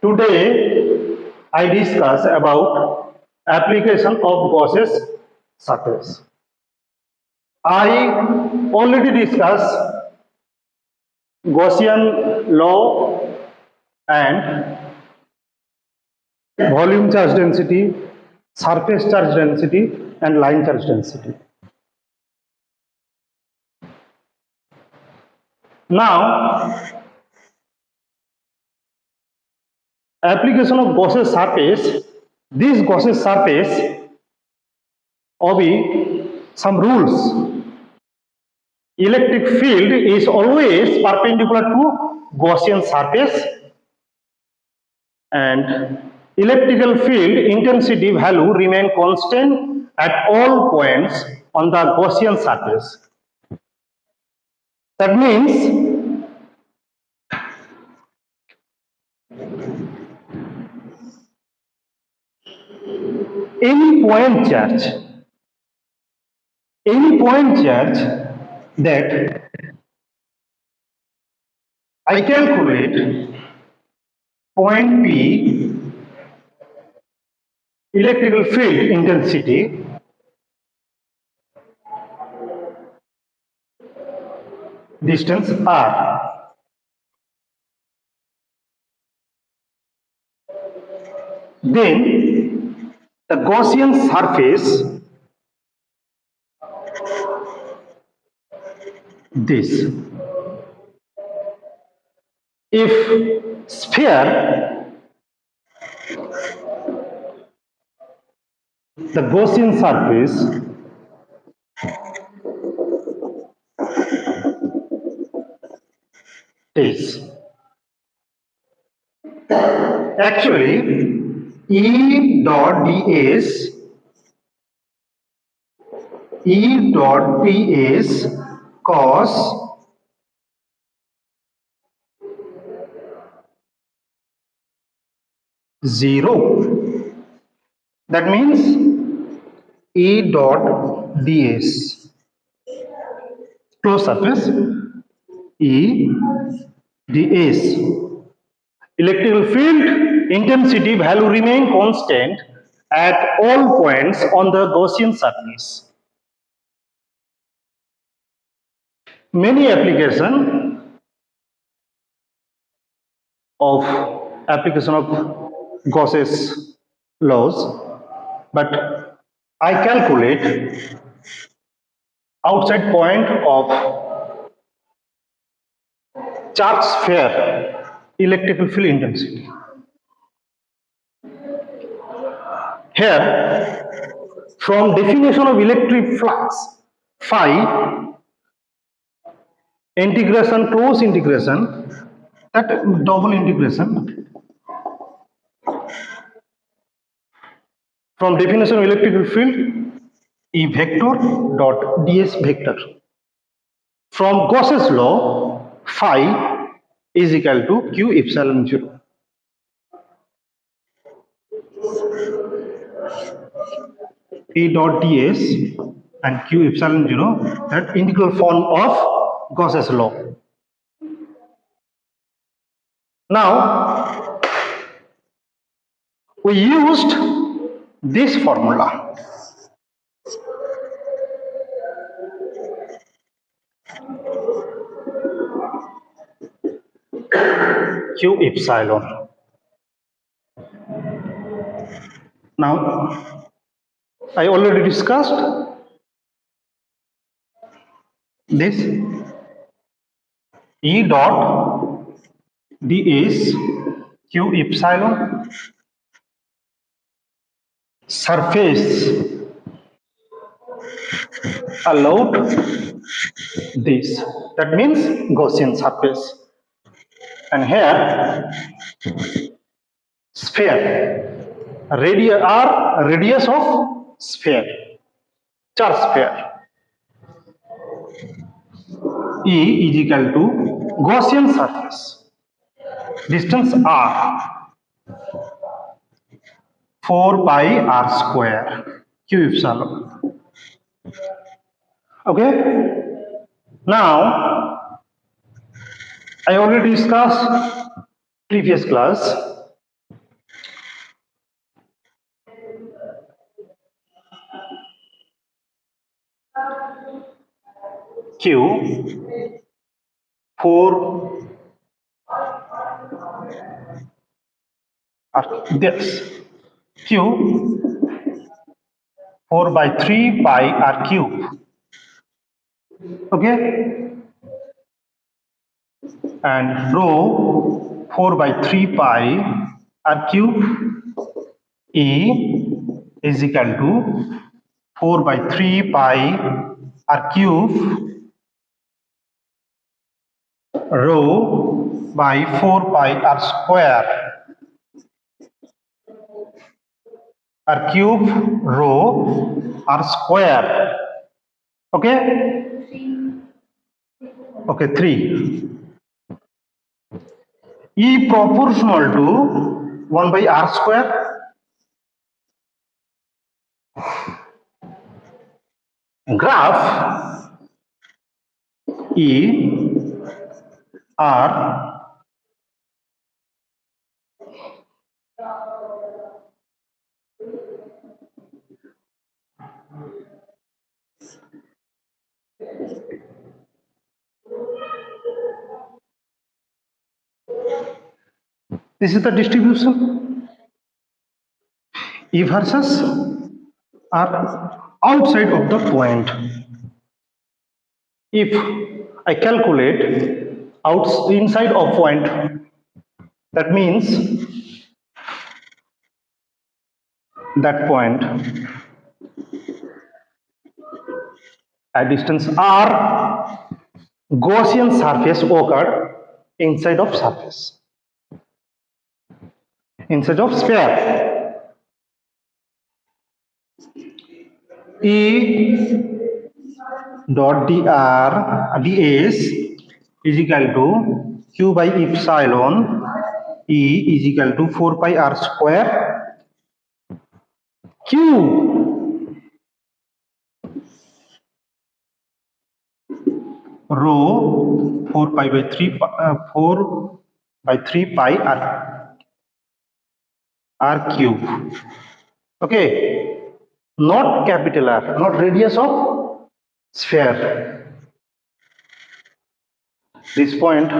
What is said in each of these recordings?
Today I discuss about application of gaseous surface. I already discussed Gaussian law and volume charge density, surface charge density and line charge density. Now, application of gaseous surface, this gaseous surface obey some rules. Electric field is always perpendicular to Gaussian surface and electrical field intensity value remain constant at all points on the Gaussian surface. That means any point charge that I calculate point P electrical field intensity distance r, then the Gaussian surface this. If sphere, the Gaussian surface is actually E dot ds cos zero. That means E dot ds closed surface E ds electrical field intensity value remain constant at all points on the Gaussian surface. Many application of gaseous laws, but I calculate outside point of charge sphere electrical field intensity. Here, from definition of electric flux, phi integration, close integration, that double integration, from definition of electrical field, E vector dot ds vector. From Gauss's law, phi is equal to q epsilon 0. E dot ds and q epsilon 0, that integral form of Gauss's law. Now, we used this formula. Q epsilon. Now, I already discussed this E dot ds q epsilon surface allowed this, that means Gaussian surface, and here sphere radius of sphere, charge sphere. E is equal to Gaussian surface, distance r, 4 pi r square q epsilon. Okay. Now, I already discussed previous class Q 4 this Q 4 by 3 pi r cube. Okay, and rho 4 by 3 pi r cube E is equal to 4 by 3 pi r cube rho by 4 pi r square r cube rho r square. Okay, okay, 3 E proportional to 1 by r square graph E R. This is the distribution. E versus are outside of the point. If I calculate inside of point, that means that point at distance r, Gaussian surface occurred inside of surface, inside of sphere. E dot dr ds is equal to q by epsilon E is equal to 4 pi r square q rho 4 pi by 3 4 by 3 pi r cube. Okay, not capital R, not radius of sphere. This point,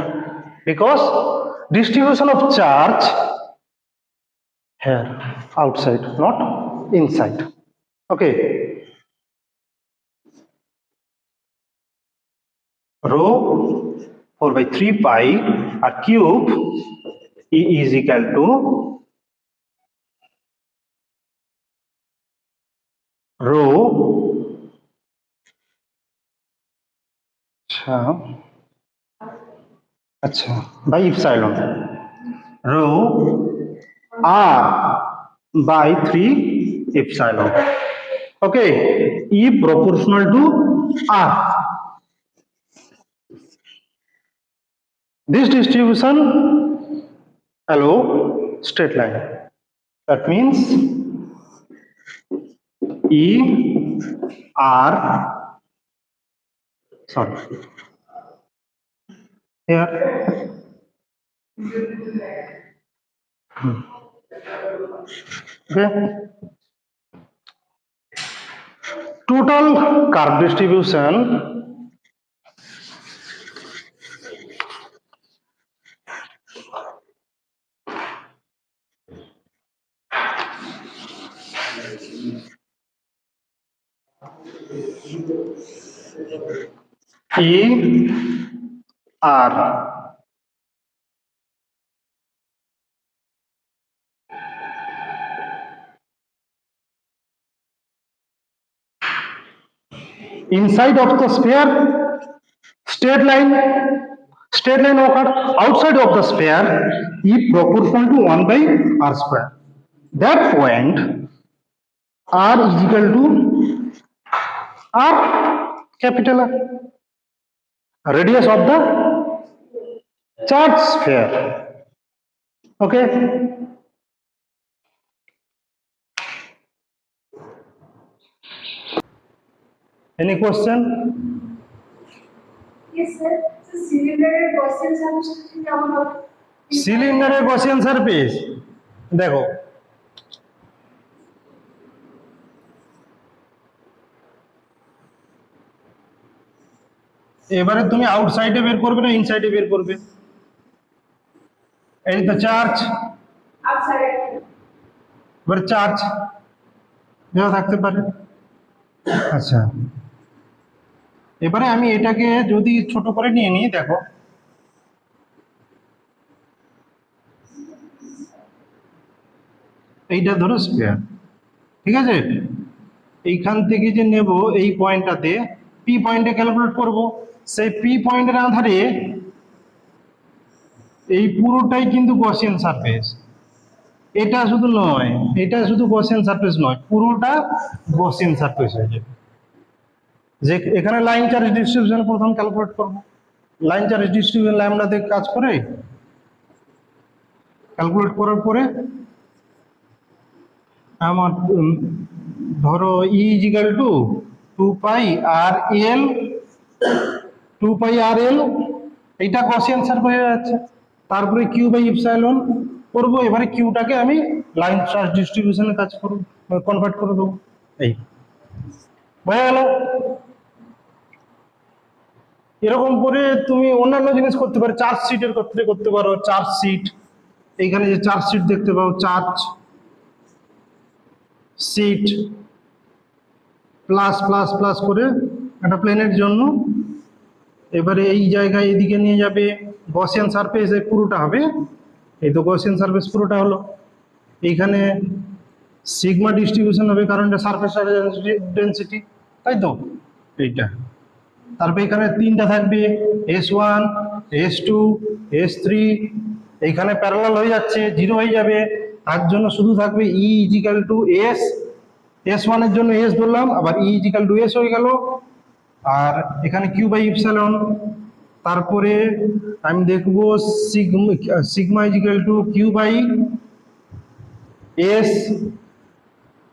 because distribution of charge here outside, not inside. Okay, rho 4 by 3 pi r cube E is equal to rho by epsilon rho r by 3 epsilon. Okay, E proportional to r. This distribution allow straight line. That means E r, sorry, here okay, total curve distribution E r inside of the sphere straight line occurred outside of the sphere E proportional to 1 by r square. That point r is equal to r capital R, radius of the charge sphere. Okay, any question? Yes, sir. So cylinder Gaussian surface কেমন হবে? সিলিন্ডারের Gaussian surface দেখো, এবারে তুমি আউটসাইডে বের করবে না ইনসাইডে বের করবে? এই তো চার্জ, আউটসাইড। এবারে চার্জ যেটা থাকতে পারে। আচ্ছা, এবারে আমি এটাকে যদি ছোট করে নিয়ে নিই, দেখো এইটা ধরো স্কোয়ার, ঠিক আছে? এইখান থেকে যে নেব এই পয়েন্টটাতে পি পয়েন্টে ক্যালকুলেট করব, সেই পি পয়েন্টের আধারে এই পুরোটাই কিন্তু গসিয়ান সারফেস। এটা শুধু নয়, এটা শুধু গসিয়ান সারফেস নয়, পুরোটা গসিয়ান সারফেস হয়ে যাবে। যে এখানে লাইন চার্জ ডিস্ট্রিবিউশন প্রথম ক্যালকুলেট করব, লাইন চার্জ ডিস্ট্রিবিউশন ল্যামডাতে কাজ করে ক্যালকুলেট করার পরে আমার ধরো ই ইজিক্যাল টু 2 পাই আর এল এইটা গসিয়ান সার্ফেস হয়ে যাচ্ছে। তারপরে কিউ বাই ইপসাইলন করবো, এবারে কিউটাকে আমি লাইন চার্জ ডিস্ট্রিবিউশনে কাজ করব, কনভার্ট করে দেবো। এই বোঝা গেল? এরকম করে তুমি অন্যান্য জিনিস করতে পারো, চার্জ শিটের ক্ষেত্রে করতে পারো। চার্জ শিট, এইখানে যে চার্জ শিট দেখতে পাও, charge sheet plus plus plus করে একটা প্লেনের জন্য, এবারে এই জায়গায় এদিকে নিয়ে যাবে গসিয়ান সারফেস, এই পুরোটা হবে, এই তো গসিয়ান সারফেস পুরোটা হলো। এইখানে সিগমা ডিস্ট্রিবিউশন হবে কারণ এটা সারফেস ডেনসিটি, তাই তো এইটা। তারপরে এখানে তিনটা থাকবে, S1 S2 S3, এইখানে প্যারালাল হয়ে যাচ্ছে, জিরো হয়ে যাবে, তার জন্য শুধু থাকবে ই ইজিক্যাল টু এস। S1 এর জন্য এস ধরলাম, আবার ই ইজিক্যাল টু এস হয়ে গেল, আর এখানে কিউ বাই ইপসাইলন। তারপরে আমি দেখবো sigma is equal to Q by S,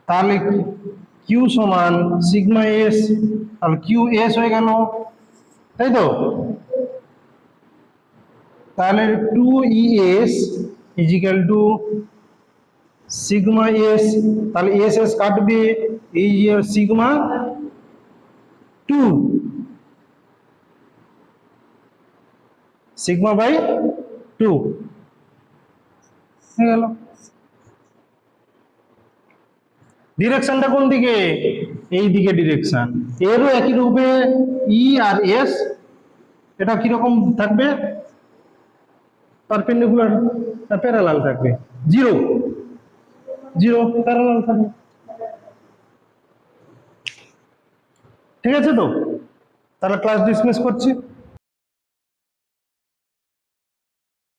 তাহলে কিউ সমান সিগমা এস, তাহলে কিউ এস হয়ে গেল, তাই তো? তাহলে 2ES is equal to sigma S, তাহলে এস এস কাটবে, এই সিগমা 2 সিগমা বাই 2 হয়ে গেল। ডিরেকশনটা কোন দিকে? এই দিকে ডিরেকশন। এরও একই রূপে ই আর এস, এটা কিরকম থাকবে? পারপেন্ডিকুলার না প্যারালাল থাকবে? জিরো, জিরো প্যারালাল থাকবে। ঠিক আছে তো? তাহলে ক্লাস ডিসমিস করছি।